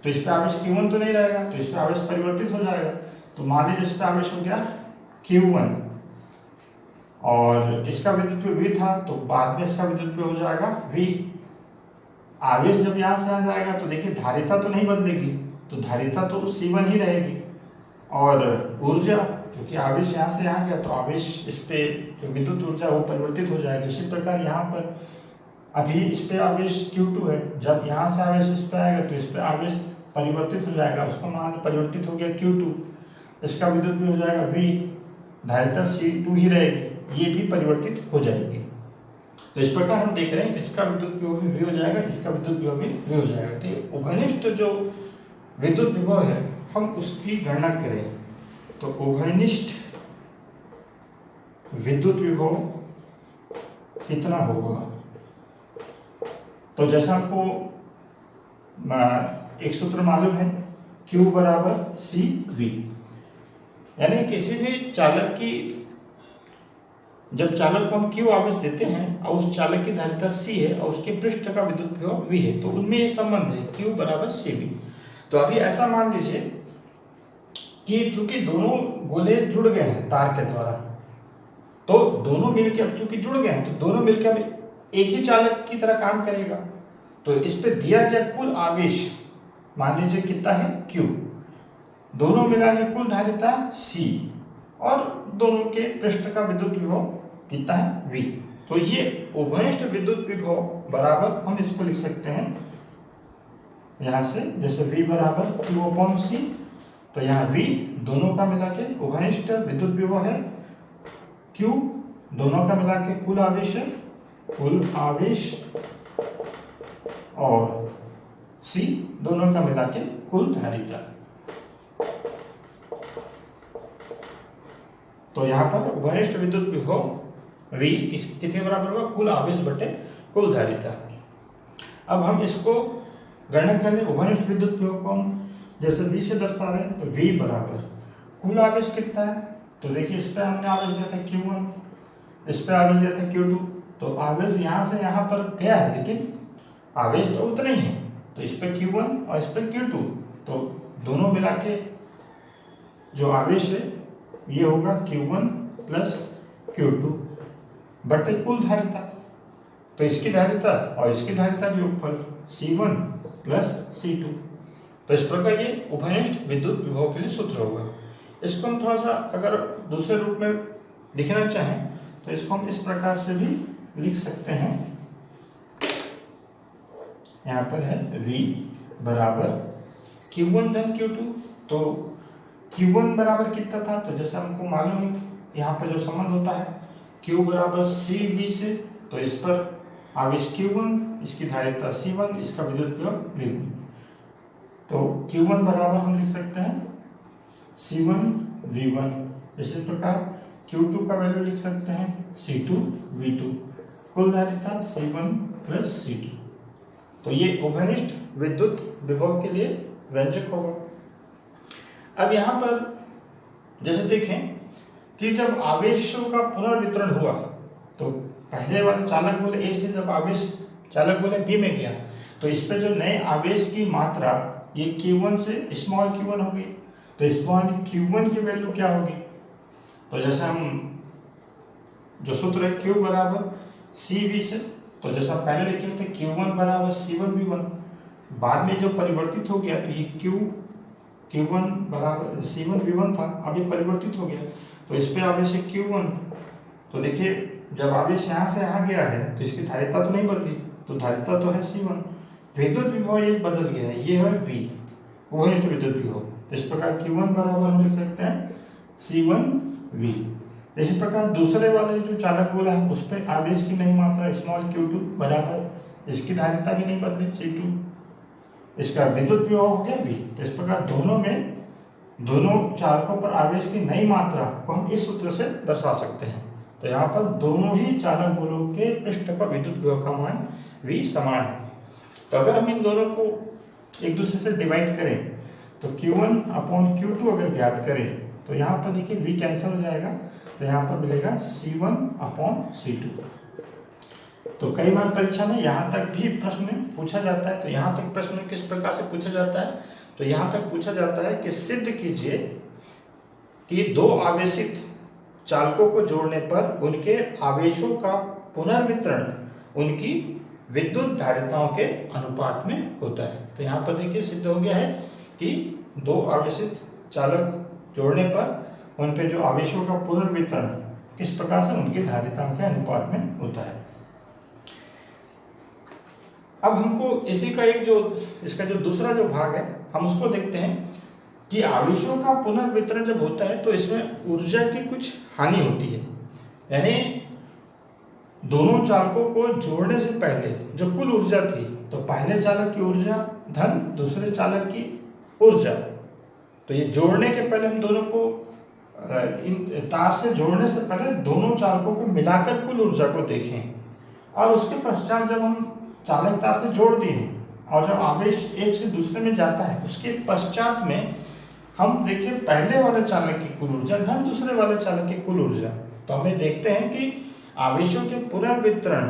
Speaker 1: तो इस पर आवेश Q1 तो नहीं रहेगा, तो इस पर आवेश परिवर्तित हो जाएगा। तो मान लीजिए इस पर आवेश हो गया Q1 और इसका विद्युत विभव V था, तो बाद में इसका विद्युत विभव हो जाएगा V। आवेश जब यहाँ से यहाँ जाएगा तो देखिए धारिता तो नहीं बदलेगी, तो धारिता तो C1 ही रहेगी, और ऊर्जा क्योंकि आवेश यहाँ से यहाँ गया तो आवेश इस पे जो विद्युत ऊर्जा वो परिवर्तित हो जाएगी। इसी प्रकार यहाँ पर अभी इस पे आवेश Q2 है, जब यहाँ से आवेश इस पे आएगा तो इस पे आवेश परिवर्तित हो जाएगा, उसका मान परिवर्तित हो गया Q2, इसका विद्युत भी हो जाएगा V, धारिता C2 ही रहेगी, ये भी परिवर्तित हो जाएगी। तो इस प्रकार हम देख रहे हैं इसका विद्युत विभव भी V हो जाएगा, इसका विद्युत विभव भी V हो जाएगा। तो ये उभयनिष्ठ जो विद्युत विभव है हम उसकी गणना करें, तो उभयनिष्ठ विद्युत विभव कितना होगा। तो जैसा हमको एक सूत्र मालूम है, Q बराबर CV, यानी किसी भी चालक की, जब चालक को हम Q आवेश देते हैं और उस चालक की धारिता C है और उसके पृष्ठ का विद्युत विभव V है, तो उनमें ये संबंध है Q बराबर CV। तो अभी ऐसा मान लीजिए कि चूंकि दोनों गोले जुड़ गए हैं तार के द्वारा, तो दोनों मिलकर अब चूंकि जुड़ गए हैं तो दोनों मिलकर अब एक ही चालक की तरह काम करेगा। तो इस पे दिया गया कुल आवेश मान लीजिए कितना है Q, दोनों मिला के कुल धारिता C और दोनों के पृष्ठ का विद्युत विभव कितना है V। तो ये उभयनिष्ठ विद्युत विभव बराबर हम इसको लिख सकते हैं यहाँ से, जैसे V बराबर Q/C, तो यहाँ V दोनों का मिला के उभयनिष्ठ विद्युत विभव है, Q दोनों का मिला के कुल आवेश है, कुल आवेश, और C दोनों का मिला के कुल धारिता। तो यहाँ पर उभयनिष्ठ विद्युत विभव V किसके बराबर होगा, कुल आवेश बटे कुल धारिता। अब हम इसको गणना कर लें, उभयनिष्ठ विद्युत विभव को हम जैसे V से दर्शा रहे हैं, तो V बराबर कुल आवेश कितना है, तो देखिए इस पर हमने आवेश दिया था Q1, इस पर आवेश दिया था Q2, तो आवेश यहाँ से यहाँ पर गया है लेकिन आवेश तो उतना ही है, तो इस पर Q1 और इस पर Q2, तो दोनों मिला के जो आवेश है ये होगा Q1 प्लस Q2 बटे कुल धारिता। तो इसकी धारिता और इसकी धारिता के ऊपर C1 प्लस C2। तो इस प्रकार ये उभयनिष्ठ विद्युत विभव के लिए सूत्र होगा। इसको हम थोड़ा सा अगर दूसरे रूप में लिखना चाहें तो इसको हम इस प्रकार से भी लिख सकते हैं, यहाँ पर है V बराबर Q1 धन Q2, तो Q1 बराबर कितना था, तो जैसे हमको मालूम है यहाँ पर जो संबंध होता है Q बराबर CV से, तो इस पर आवेश Q1, इसकी धारिता C1, इसका विद्युत विभव V1, तो Q1 बराबर हम लिख सकते हैं C1 V1। इसी प्रकार Q2 का वैल्यू लिख सकते हैं C2 V2, कुल धारिता C1 प्लस C2। तो ये उभयनिष्ठ विद्युत विभव के लिए व्यंजक होगा। अब यहाँ पर जैसे देखें कि जब आवेशों का पुनर्वितरण हुआ, तो पहले वाले चालक गोले A से जब आवेश चालक गोले B में गया, तो इस पे जो नए आवेश की मात्रा ये Q1 से स्मॉल q1 होगी, तो स्मॉल q1 की वैल्यू क्या होगी, तो जैसे हम जो सूत्र है Q बराबर CV से, तो जैसा पहले लिखे थे Q1 बराबर C1 V1, बाद में जो परिवर्तित हो गया तो ये Q1 बराबर C1 V1 था, अब ये परिवर्तित हो गया, तो इस पे आवेश है Q1, तो देखिए जब आवेश यहाँ से यहाँ गया है तो इसकी धारिता तो नहीं बदली, तो धारिता तो है C1, विद्युत विभव ये बदल गया है, ये है V, उभयनिष्ठ विद्युत विभव। इस प्रकार Q1 बराबर हम लिख सकते हैं C1 V। इसी प्रकार दूसरे वाले जो चालक गोला है उस पर आवेश की नई मात्रा स्मॉल q2 बराबर इसकी धारिता भी नहीं बदली C2, इसका विद्युत विभव हो गया V। तो इस प्रकार दोनों चालकों पर आवेश की नई मात्रा को हम इस सूत्र से दर्शा सकते हैं। तो यहाँ पर दोनों ही चालक गोलों के पृष्ठ पर विद्युत विभव का मान V समान है। तो अगर हम इन दोनों को एक दूसरे से डिवाइड करें तो Q1 अपॉन Q2 अगर ज्ञात करें तो यहाँ पर देखिए V कैंसिल हो जाएगा, तो यहाँ पर मिलेगा C1 अपॉन C2। तो कई बार परीक्षा में यहाँ तक भी प्रश्न पूछा जाता है। तो यहाँ तक प्रश्न किस प्रकार से पूछा जाता है, तो यहाँ तक पूछा जाता है कि सिद्ध कीजिए कि दो आवेशित चालकों को जोड़ने पर उनके आवेशों का पुनर्वितरण उनकी विद्युत धारिताओं के अनुपात में होता है। तो यहाँ पर देखिए सिद्ध हो गया है कि दो आवेशित चालक जोड़ने पर उन पे जो आवेशों का पुनर्वितरण किस प्रकार से उनकी धारिताओं के अनुपात में होता है। अब हमको इसी का इसका जो दूसरा जो भाग है हम उसको देखते हैं कि आवेशों का पुनर्वितरण जब होता है तो इसमें ऊर्जा की कुछ हानि होती है। यानी दोनों चालकों को जोड़ने से पहले जो कुल ऊर्जा थी, तो पहले चालक की ऊर्जा धन दूसरे चालक की ऊर्जा, तो ये जोड़ने के पहले हम दोनों को इन तार से जोड़ने से पहले दोनों चालकों को मिलाकर कुल ऊर्जा को देखें, और उसके पश्चात जब हम चालक तार से जोड़ दिए हैं और जब आवेश एक से दूसरे में जाता है उसके पश्चात में हम देखिए पहले वाले चालक की कुल ऊर्जा धन दूसरे वाले चालक की कुल ऊर्जा। तो हमें देखते हैं कि आवेशों के पुनर्वितरण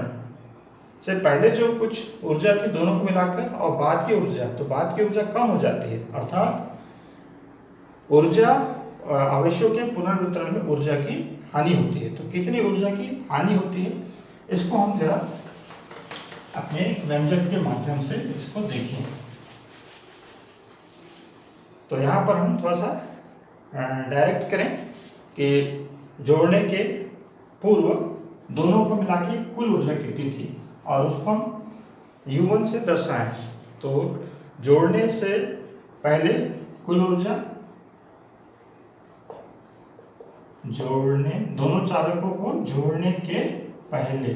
Speaker 1: से पहले जो कुछ ऊर्जा थी दोनों को मिलाकर और बाद की ऊर्जा, तो बाद की ऊर्जा कम हो जाती है, अर्थात ऊर्जा आवेशों के पुनर्वितरण में ऊर्जा की हानि होती है। तो कितनी ऊर्जा की हानि होती है इसको हम जरा अपने व्यंजक के माध्यम से इसको देखें। तो यहाँ पर हम थोड़ा सा डायरेक्ट करें कि जोड़ने के पूर्व दोनों को मिला के कुल ऊर्जा कितनी थी और उसको हम U1 से दर्शाएं। तो जोड़ने से पहले कुल ऊर्जा, दोनों चालकों को जोड़ने के पहले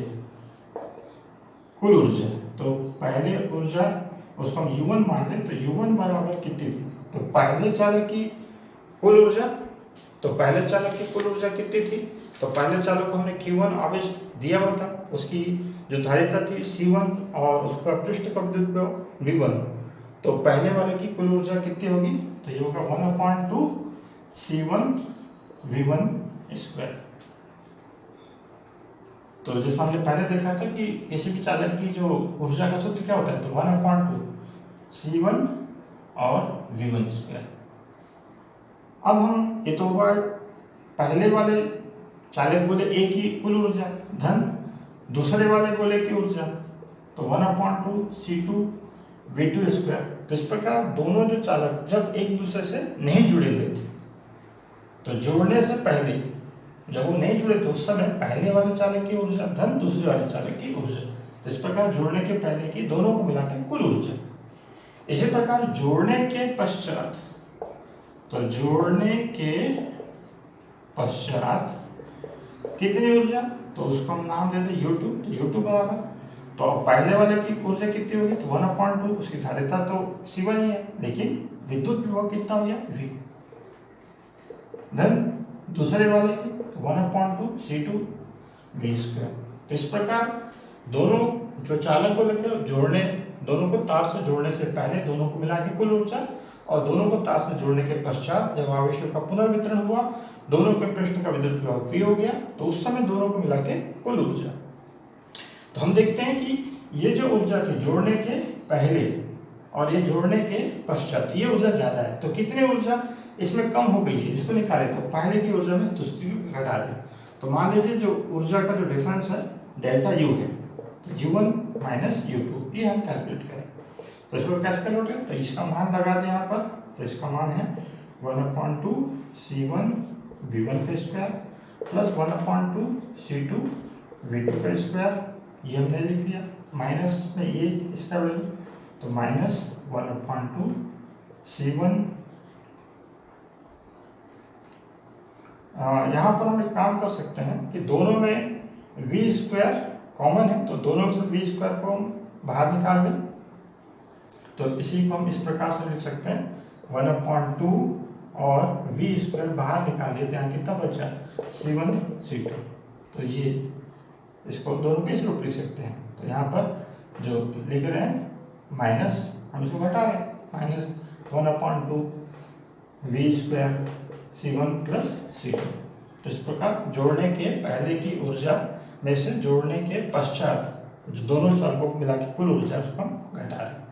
Speaker 1: कुल ऊर्जा, तो पहले ऊर्जा उसको हम U1 मान लें, तो U1 बराबर कितनी थी, तो पहले चालक की कुल ऊर्जा, तो पहले चालक की कुल ऊर्जा कितनी थी, तो पहले चालक को हमने Q1 आवेश दिया हुआ था, उसकी जो धारिता थी C1 और उसका पृष्ठ का विद्युत विभव V1, तो पहले वाले की कुल ऊर्जा कितनी होगी, तो ये होगा 1/2 C1 V1 स्क्वायर। तो जैसा हमने पहले देखा था कि किसी भी चालक की जो ऊर्जा का सूत्र क्या होता है, तो 1/2 C1 और V1 स्क्वायर। अब हम ये तो हुआ पहले वाले चालक गोले A की कुल ऊर्जा धन दूसरे वाले गोले की ऊर्जा, तो 1/2 C2 V2 स्क्वायर। तो इस प्रकार दोनों जो चालक जब एक दूसरे से नहीं जुड़े हुए थे, तो जोड़ने से पहले जब वो नहीं जुड़े थे उस समय पहले वाले चालक की ऊर्जा धन दूसरे वाले चालक की ऊर्जा, तो इस प्रकार जोड़ने के पहले की दोनों को मिला के कुल ऊर्जा। इसी प्रकार जोड़ने के पश्चात, तो जोड़ने के पश्चात कितनी ऊर्जा, तो उसको हम नाम देते U2, तो U2 बराबर, तो पहले वाले की ऊर्जा कितनी होगी, तो 1/2, उसकी धारिता तो C1 ही है, लेकिन विद्युत विभव कितना हो गया V, धन दूसरे वाले की 1/2 C2 V स्क्वायर। तो इस प्रकार दोनों जो चालक को लेते हैं जोड़ने, दोनों को तार से जोड़ने से पहले दोनों को मिला के कुल ऊर्जा, और दोनों को तार से जोड़ने के पश्चात जब आवेशों का पुनर्वितरण हुआ दोनों के पृष्ठ का विद्युत विभव V हो गया, तो उस समय दोनों को मिला के कुल ऊर्जा। तो हम देखते हैं कि ये जो ऊर्जा थी जोड़ने के पहले और ये जोड़ने के पश्चात, ये ऊर्जा ज्यादा है, तो कितनी ऊर्जा इसमें कम हो गई है, इसको निकाले तो पहले की ऊर्जा में दूसरी घटा दें। तो मान लीजिए जो ऊर्जा का जो डिफरेंस है डेल्टा U है, तो U1 माइनस U2 ये हम कैलकुलेट करें। तो इसको कैसे कैलकुलेट करें, तो इसका मान लगा दें यहाँ पर, तो इसका मान है 1/2 C1 V1 का स्क्वायर प्लस 1/2 C2 V2 का स्क्वायर, ये हमने लिख दिया, माइनस में ये इसका वैल्यू, तो माइनस 1/2 C1। यहाँ पर हम एक काम कर सकते हैं कि दोनों में V स्क्वायर कॉमन है, तो दोनों से V स्क्वायर को हम बाहर निकाल दें, तो इसी को हम इस प्रकार से लिख सकते हैं 1/2 और V स्क्वायर बाहर निकालिए, तो यहाँ कितना बचा C1 C2, तो ये इसको दोनों को इस रूप लिख सकते हैं। तो यहाँ पर जो लिख रहे हैं माइनस, हम इसको घटा रहे हैं, minus 1/2 v square c1 plus c2। तो इस प्रकार जोड़ने के पहले की ऊर्जा में से जोड़ने के पश्चात जो दोनों चालकों को मिला के कुल ऊर्जा उसको हम घटा रहे हैं।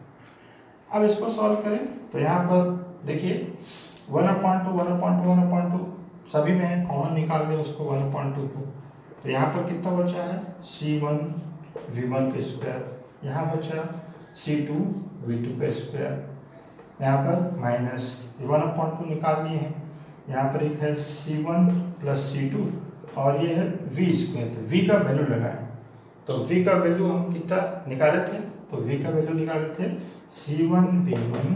Speaker 1: अब इसको सॉल्व करें तो यहाँ पर देखिए 1/2 सभी में कॉमन निकाल दें उसको 1/2 को। तो यहाँ पर कितना बचा है c1 v1 का स्क्वायर, यहाँ बचा c2 v2 का स्क्वायर, यहाँ पर माइनस 1/2 निकाल लिए हैं, यहाँ पर एक है c1 प्लस c2 और ये है v स्क्वायर। तो v का वैल्यू लगाएं, तो v का वैल्यू हम कितना निकाले थे, तो v का वैल्यू निकाले थे c1 v1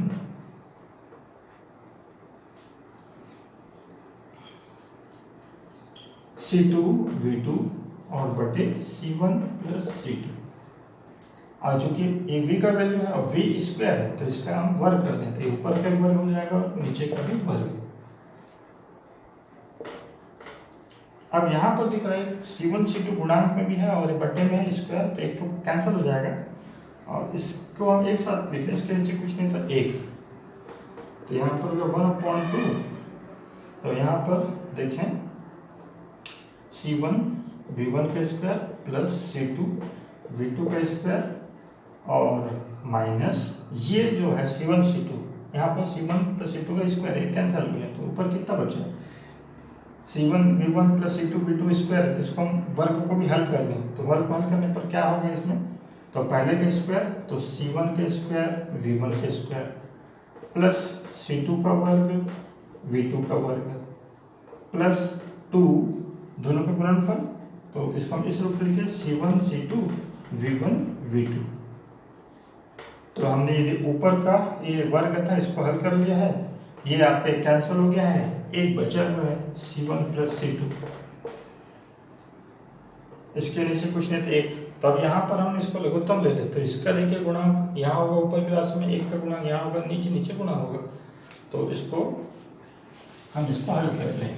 Speaker 1: c2 v2 और बटे c1 प्लस c2। और चूंकि ये v का वैल्यू है और v स्क्वायर है तो इसका हम वर्ग कर दें, तो ऊपर का भी वर्ग हो जाएगा और नीचे का भी वर्ग। अब यहाँ पर दिख रहा है c1 c2 गुणांक में भी है और बट्टे में है स्क्वायर, तो एक तो कैंसिल हो जाएगा और इसको हम एक साथ लिख लें, इसके नीचे कुछ नहीं था एक, तो यहाँ पर 1/2। तो यहाँ पर देखें c1 v1 का स्क्वायर प्लस c2 v2 का स्क्वायर और माइनस ये जो है c1 c2, यहाँ पर c1 प्लस c2 का स्क्वायर है कैंसिल हो गया, तो ऊपर कितना बचा है c1 v1 plus c2 v2 square है। तो इसको हम वर्ग को भी हल कर दें, तो वर्ग को हल करने पर क्या होगा इसमें, तो पहले का स्क्वायर तो c1 का स्क्वायर v1 का स्क्वायर प्लस c2 का वर्ग v2 का वर्ग प्लस 2 दोनों का गुणनफल। तो इसको हम इस रूप में लिखे c1 c2 v1 v2। तो हमने ये ऊपर का ये वर्ग था इसको हल कर लिया है, ये आपके कैंसिल हो गया है, एक बचा हुआ है c1 प्लस c2, इसके नीचे कुछ नहीं तो एक। तो अब यहाँ पर हम इसको लघुत्तम ले लेते, तो इसका देखिए गुणांक यहाँ होगा ऊपर की राशि में, एक का गुणांक यहाँ होगा, नीचे नीचे गुणा होगा, तो इसको हम इसको हल कर लें।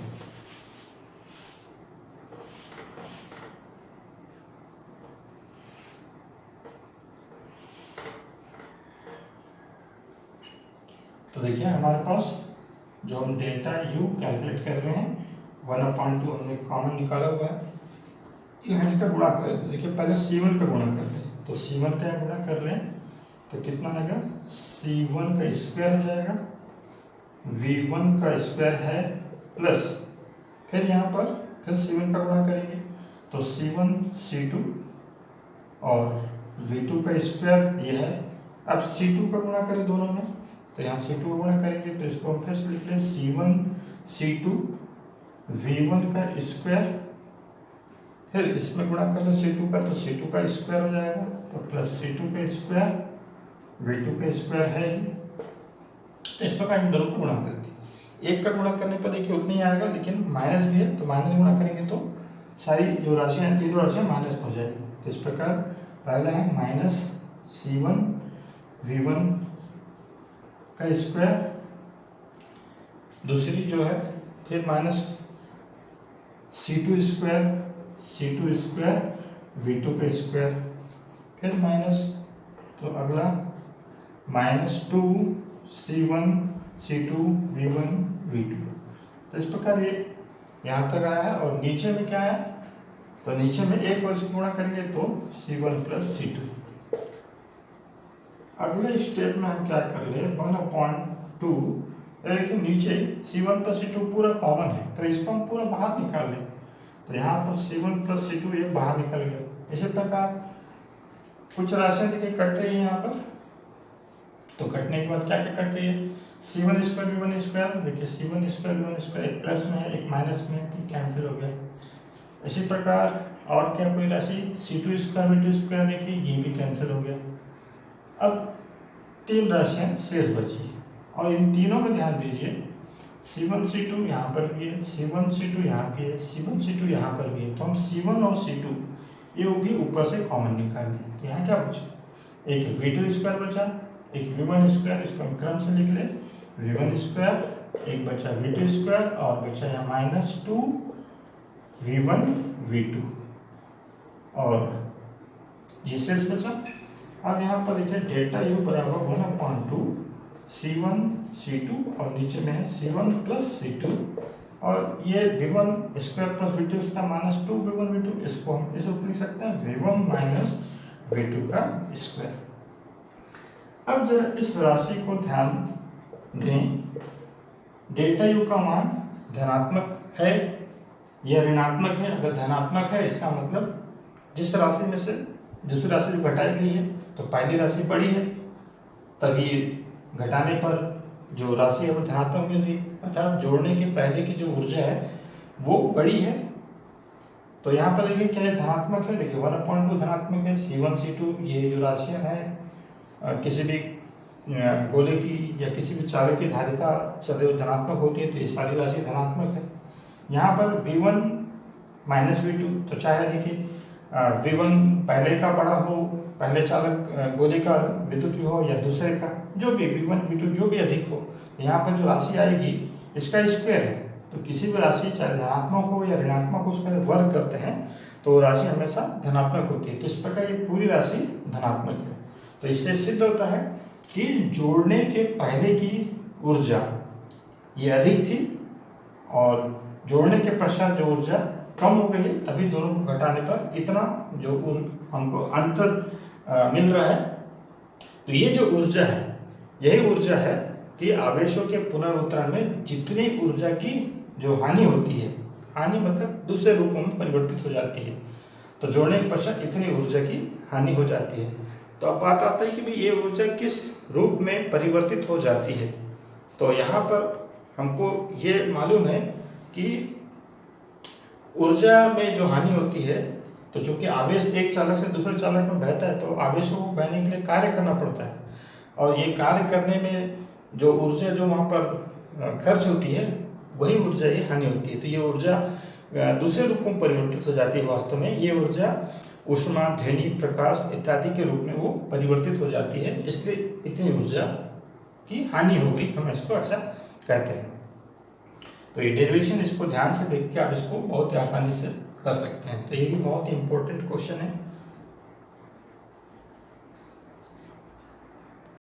Speaker 1: तो देखिए हमारे पास जो हम डेल्टा u कैलकुलेट कर रहे हैं 1/2 हमने कॉमन निकाला हुआ है, यहाँ इसका गुणा करें। देखिए पहले c1 का गुणा कर लें, तो c1 का गुणा कर लें तो कितना आएगा c1 का स्क्वायर हो जाएगा, v1 का स्क्वायर है प्लस फिर यहाँ पर फिर c1 का गुणा करेंगे तो c1 c2 और v2 का स्क्वायर ये है। अब c2 का गुणा करें दोनों में, तो यहाँ c2 का गुणा करेंगे तो इसको हम फिर से लिख लें c1 c2 v1 का स्क्वायर, फिर इसमें गुणा कर ले c2 का तो c2 का स्क्वायर हो जाएगा, तो प्लस c2 का स्क्वायर v2 का स्क्वायर है ही। तो इस प्रकार इन दोनों को गुणा कर दिए, एक का गुणा करने पर देखिए उतना ही आएगा, लेकिन माइनस भी है तो माइनस गुणा करेंगे तो सारी जो राशियाँ हैं तीनों राशियाँ माइनस हो जाएगी। तो इस प्रकार पहला है माइनस c1 v1 का स्क्वायर, दूसरी जो है फिर माइनस c2 स्क्वायर v2 का स्क्वायर, फिर माइनस तो अगला minus 2 c1 c2 v1 v2। तो इस प्रकार ये यहाँ तक आया है और नीचे में क्या है, तो नीचे में एक और से गुणा करेंगे तो c1 प्लस c2। अगले स्टेप में हम क्या कर ले 1/2, एक नीचे c1 प्लस c2 पूरा कॉमन है तो इसको हम पूरा बाहर निकाल लें, तो यहाँ पर c1 प्लस c2 एक बाहर निकल गया। इसी प्रकार कुछ राशियाँ देखिए कट रही है यहाँ पर, तो कटने के बाद क्या क्या कट रही है c1 स्क्वायर v1 स्क्वायर, देखिए c1 स्क्वायर v1 स्क्वायर एक प्लस में है एक माइनस में है तो कैंसिल हो गया। इसी प्रकार और क्या कोई राशि c2 स्क्वायर v2 स्क्वायर, देखिए ये भी कैंसिल हो गया। अब तीन राशियाँ शेष बची और इन तीनों में ध्यान दीजिए c1 c2 यहाँ पर भी है, c1 c2 यहाँ भी है, c1 c2 यहाँ पर भी है, तो हम c1 और c2 ये भी ऊपर से कॉमन निकाल दिए। यहाँ क्या बचा, एक v2 स्क्वायर बचा, एक v1 स्क्वायर, इसको हम क्रम से लिख ले v1 स्क्वायर, एक बचा v2 स्क्वायर और बचा यहाँ माइनस 2 v1 v2। और जी शेष बचा। अब यहाँ पर देखिए डेल्टा यू बराबर 1/2 C1 C2 और नीचे में है C1 प्लस C2 और ये V1 स्क्वायर प्लस V2 इसका -2 V1 V2, इसको हम इसे लिख सकते हैं V1 माइनस V2 का स्क्वायर। अब जरा इस राशि को ध्यान दें, डेल्टा यू का मान धनात्मक है या ऋणात्मक है। अगर धनात्मक है इसका मतलब जिस राशि में से दूसरी राशि जो घटाई गई है तो पहली राशि बड़ी है, तभी घटाने पर जो राशि है वो धनात्मक मिल रही है, अर्थात जोड़ने के पहले की जो ऊर्जा है वो बड़ी है। तो यहाँ पर देखिए क्या है, धनात्मक है। देखिए 1/2 धनात्मक है, C1 C2 ये जो राशियाँ हैं किसी भी गोले की या किसी भी चालक की धारिता सदैव धनात्मक होती है, तो ये सारी राशि धनात्मक है। यहाँ पर V1 माइनस V2, तो चाहे देखिए V1 पहले का बड़ा हो, पहले चालक गोले का विद्युत विभव या दूसरे का, जो भी V1 V2 जो भी अधिक हो, यहाँ पर जो राशि आएगी इसका स्क्वायर है। तो किसी भी राशि चाहे धनात्मक हो या ऋणात्मक हो उसका वर्ग करते हैं तो राशि हमेशा धनात्मक होती है। तो इस प्रकार ये पूरी राशि धनात्मक है। तो इससे सिद्ध होता है कि जोड़ने के पहले की ऊर्जा ये अधिक थी और जोड़ने के पश्चात जो ऊर्जा कम हो गई है, तभी दोनों को घटाने पर इतना जो हमको अंतर मिल रहा है। तो ये जो ऊर्जा है यही ऊर्जा है कि आवेशों के पुनर्वितरण में जितनी ऊर्जा की जो हानि होती है, हानि मतलब दूसरे रूपों में परिवर्तित हो जाती है, तो जोड़ने के पश्चात इतनी ऊर्जा की हानि हो जाती है। तो अब बात आता है कि भाई ये ऊर्जा किस रूप में परिवर्तित हो जाती है। तो यहाँ पर हमको ये मालूम है कि ऊर्जा में जो हानि होती है, तो चूंकि आवेश एक चालक से दूसरे चालक में बहता है तो आवेशों को बहने के लिए कार्य करना पड़ता है, और ये कार्य करने में जो ऊर्जा जो वहाँ पर खर्च होती है वही ऊर्जा ये हानि होती है। तो ये ऊर्जा दूसरे रूपों में परिवर्तित हो जाती है। वास्तव में ये ऊर्जा ऊष्मा, ध्वनि, प्रकाश इत्यादि के रूप में वो परिवर्तित हो जाती है, इसलिए इतनी ऊर्जा की हानि हो गई, हम इसको ऐसा कहते हैं। तो ये डेरिवेशन इसको ध्यान से देख के आप इसको बहुत ही आसानी से कर सकते हैं। तो ये भी बहुत ही इंपॉर्टेंट क्वेश्चन है।